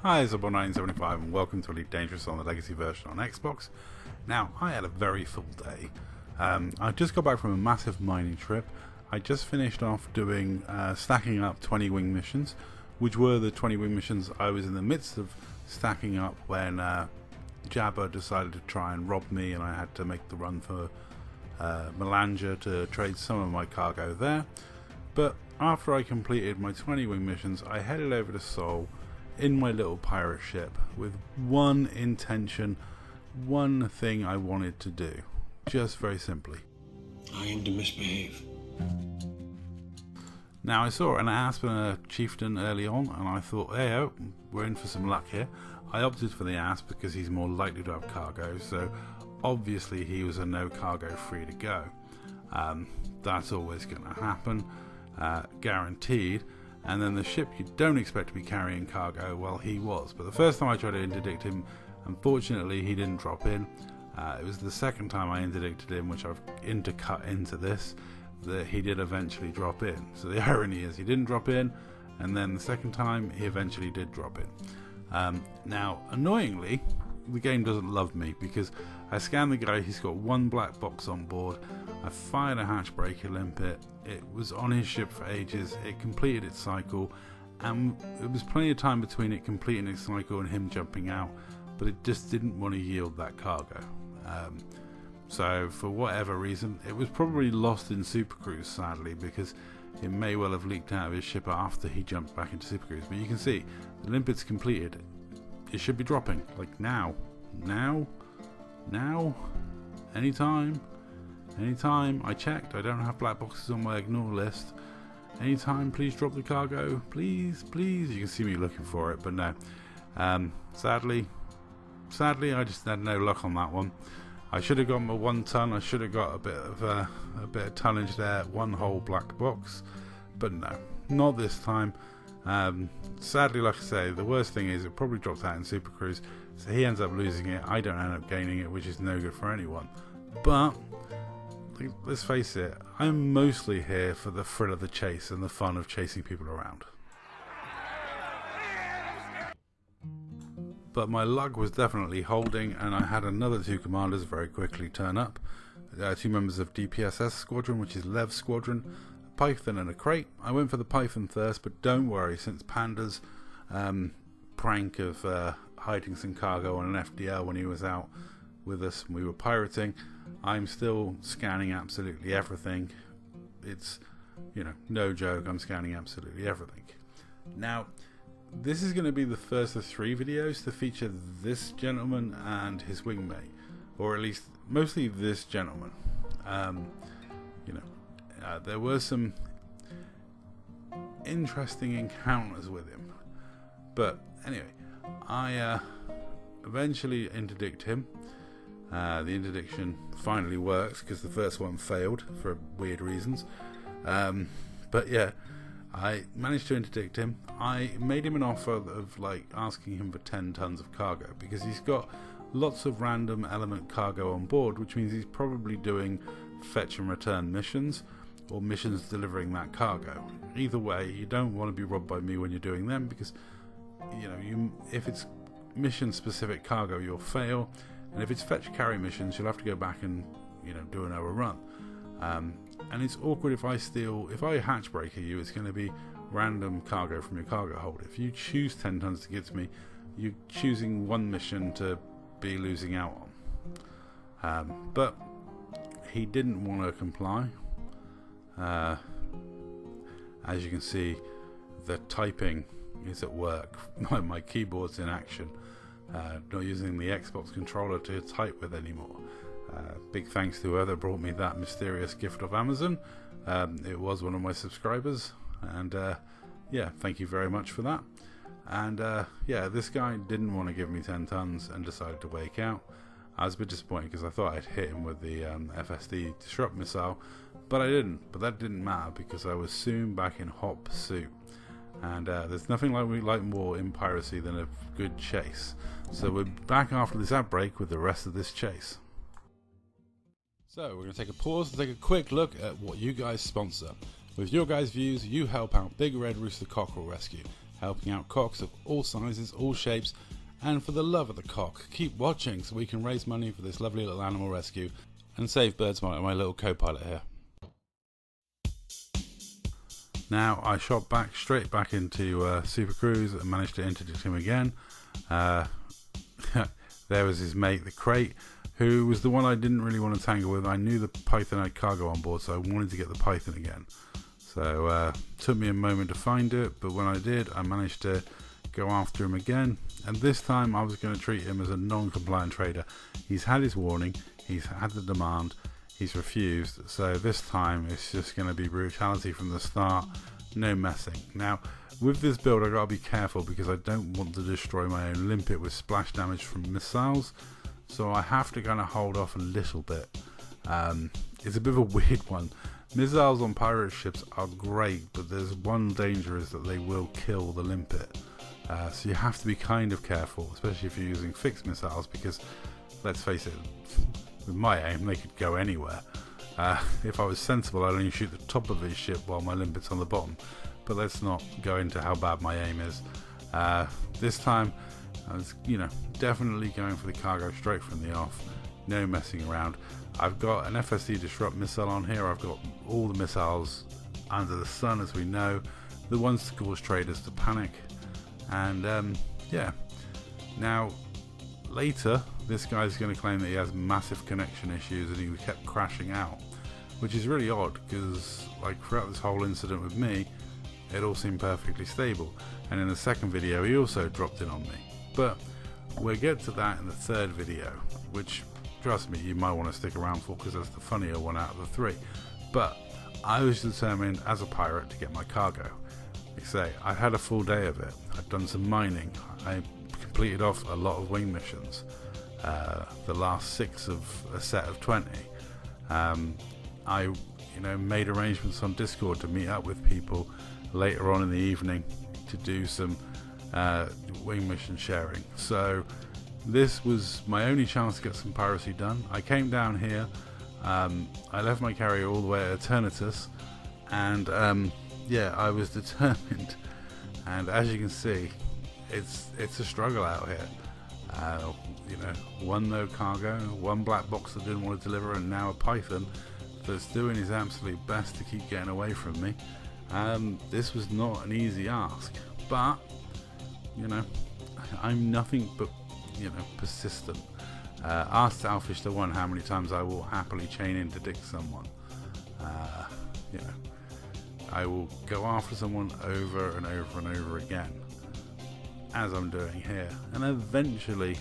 Hi, it's Zabo975 and welcome to Elite Dangerous on the Legacy version on Xbox. Now, I had a very full day. I just got back from a massive mining trip. I just finished off doing stacking up 20 wing missions, which were the 20 wing missions I was in the midst of stacking up when Jabba decided to try and rob me, and I had to make the run for Malanja to trade some of my cargo there. But after I completed my 20 wing missions, I headed over to Seoul in my little pirate ship with one intention, one thing I wanted to do, just very simply. I aim to misbehave. Now I saw an asp and a chieftain early on, and I thought, hey, oh, we're in for some luck here. I opted for the asp because he's more likely to have cargo, so obviously he was a no cargo free to go. That's always going to happen, guaranteed. And then the ship you don't expect to be carrying cargo, well, he was. But the first time I tried to interdict him, unfortunately he didn't drop in. It was the second time I interdicted him, which I've intercut into this, that he did eventually drop in. So the irony is he didn't drop in, and then the second time he eventually did drop in. Now, annoyingly, the game doesn't love me because I scanned the guy, he's got one black box on board. I fired a hatch breaker limpet. It was on his ship for ages. It completed its cycle, and it was plenty of time between it completing its cycle and him jumping out, but it just didn't want to yield that cargo. So for whatever reason, it was probably lost in Super Cruise, sadly, because it may well have leaked out of his ship after he jumped back into Super Cruise. But you can see the limpet's completed. It should be dropping like now, anytime. I checked, I don't have black boxes on my ignore list. Anytime, please drop the cargo, please. You can see me looking for it, but no. Sadly, I just had no luck on that one. I should have got my 1 ton. I should have got a bit of tonnage there, one whole black box, but no, not this time. Sadly, like I say, the worst thing is it probably drops out in Super Cruise, so he ends up losing it. I don't end up gaining it, which is no good for anyone. But let's face it, I'm mostly here for the thrill of the chase and the fun of chasing people around. But my luck was definitely holding, and I had another 2 commanders very quickly turn up. 2 members of DPSS Squadron, which is Lev Squadron, a Python and a Crate. I went for the Python first, but don't worry, since Panda's prank of hiding some cargo on an FDL when he was out with us and we were pirating, I'm still scanning absolutely everything. It's, no joke, I'm scanning absolutely everything. Now, this is going to be the first of 3 videos to feature this gentleman and his wingmate, or at least mostly this gentleman. There were some interesting encounters with him, but anyway, I eventually interdict him. The interdiction finally works because the first one failed for weird reasons. But yeah, I managed to interdict him. I made him an offer of asking him for 10 tons of cargo because he's got lots of random element cargo on board, which means he's probably doing fetch and return missions or missions delivering that cargo. Either way, you don't want to be robbed by me when you're doing them because if it's mission specific cargo, you'll fail. And if it's fetch carry missions, you'll have to go back and do another run. And it's awkward if I hatch breaker you, it's going to be random cargo from your cargo hold. If you choose 10 tons to give to me, you're choosing one mission to be losing out on. But he didn't want to comply. As you can see, the typing is at work. My keyboard's in action. Not using the Xbox controller to type with anymore. Big thanks to whoever brought me that mysterious gift of Amazon. It was one of my subscribers, and thank you very much for that. And this guy didn't want to give me 10 tons and decided to wake out. I was a bit disappointed because I thought I'd hit him with the FSD disrupt missile, but I didn't. But that didn't matter because I was soon back in hot pursuit. And there's nothing like more in piracy than a good chase. So we're back after this ad break with the rest of this chase. So we're going to take a pause to take a quick look at what you guys sponsor. With your guys' views, you help out Big Red Rooster Cockerel Rescue, helping out cocks of all sizes, all shapes, and for the love of the cock, keep watching so we can raise money for this lovely little animal rescue and save birds like my little co-pilot here. Now I shot straight back into Super Cruise and managed to interdict him again. There was his mate, the crate, who was the one I didn't really want to tangle with. I knew the python had cargo on board, so I wanted to get the python again. So took me a moment to find it, but when I did, I managed to go after him again. And this time I was going to treat him as a non-compliant trader. He's had his warning, he's had the demand, he's refused. So this time it's just going to be brutality from the start, no messing. Now with this build I got to be careful because I don't want to destroy my own limpet with splash damage from missiles. So I have to kind of hold off a little bit. It's a bit of a weird one. Missiles on pirate ships are great, but there's one danger is that they will kill the limpet. So you have to be kind of careful, especially if you're using fixed missiles, because let's face it, with my aim they could go anywhere. If I was sensible I'd only shoot the top of his ship while my limpet's on the bottom, but let's not go into how bad my aim is. This time I was, definitely going for the cargo straight from the off, no messing around. I've got an FSD disrupt missile on here. I've got all the missiles under the sun, as we know, the ones to cause traders to panic. And yeah, now later this guy's going to claim that he has massive connection issues and he kept crashing out, which is really odd because like throughout this whole incident with me it all seemed perfectly stable, and in the second video he also dropped in on me. But we'll get to that in the third video, which trust me you might want to stick around for because that's the funnier one out of the three. But I was determined as a pirate to get my cargo. Like I say, I had a full day of it. I've done some mining, I completed off a lot of wing missions, the last 6 of a set of 20. I made arrangements on Discord to meet up with people later on in the evening to do some wing mission sharing. So this was my only chance to get some piracy done. I came down here, I left my carrier all the way at Eternatus, and yeah, I was determined, and as you can see it's a struggle out here. One no cargo, one black box that didn't want to deliver, and now a python that's doing his absolute best to keep getting away from me. This was not an easy ask, but I'm nothing but persistent. Ask Selfish the one how many times I will happily chain interdict someone. I will go after someone over and over and over again, as I'm doing here, and eventually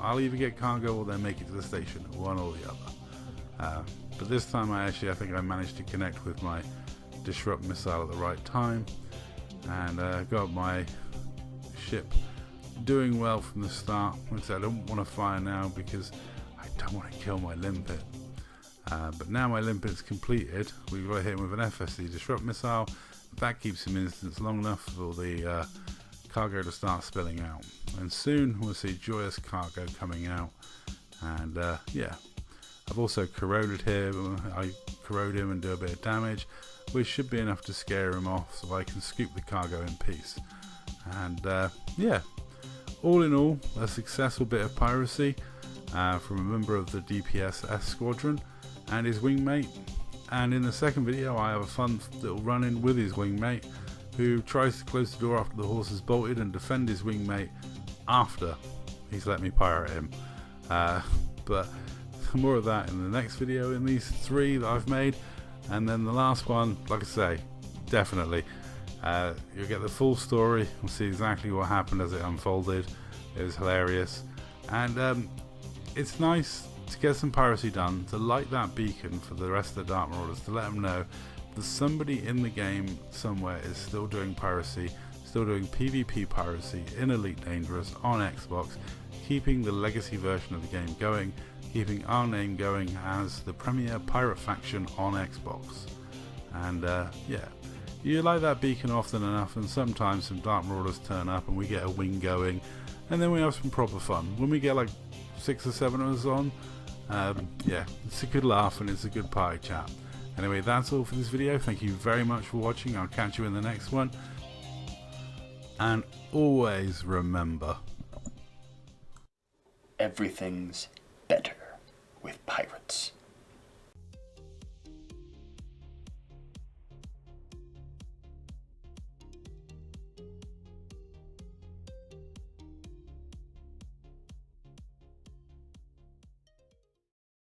I'll either get cargo or they'll make it to the station, one or the other. But this time I think I managed to connect with my disrupt missile at the right time, and got my ship doing well from the start. Like I said, I don't want to fire now because I don't want to kill my limpet. But now my limpet's completed, we've got to hit him with an FSD disrupt missile. That keeps him instance long enough for the cargo to start spilling out, and soon we'll see joyous cargo coming out. And yeah, I've also corroded him. I corrode him and do a bit of damage, which should be enough to scare him off so I can scoop the cargo in peace. And yeah, all in all, a successful bit of piracy from a member of the DPS squadron and his wingmate. And in the second video I have a fun little run-in with his wingmate, who tries to close the door after the horse has bolted and defend his wingmate after he's let me pirate him. But more of that in the next video, in these 3 that I've made. And then the last one, like I say, definitely you'll get the full story. We'll see exactly what happened as it unfolded. It was hilarious, and it's nice to get some piracy done, to light that beacon for the rest of the Dark Marauders, to let them know that somebody in the game somewhere is still doing piracy, still doing PvP Piracy in Elite Dangerous on Xbox, keeping the legacy version of the game going, keeping our name going as the premier pirate faction on Xbox. And yeah, you light that beacon often enough and sometimes some Dark Marauders turn up and we get a wing going, and then we have some proper fun. When we get like 6 or 7 of us on, yeah, it's a good laugh and it's a good party chat. Anyway, that's all for this video. Thank you very much for watching. I'll catch you in the next one. And always remember, Everything's better with pirates.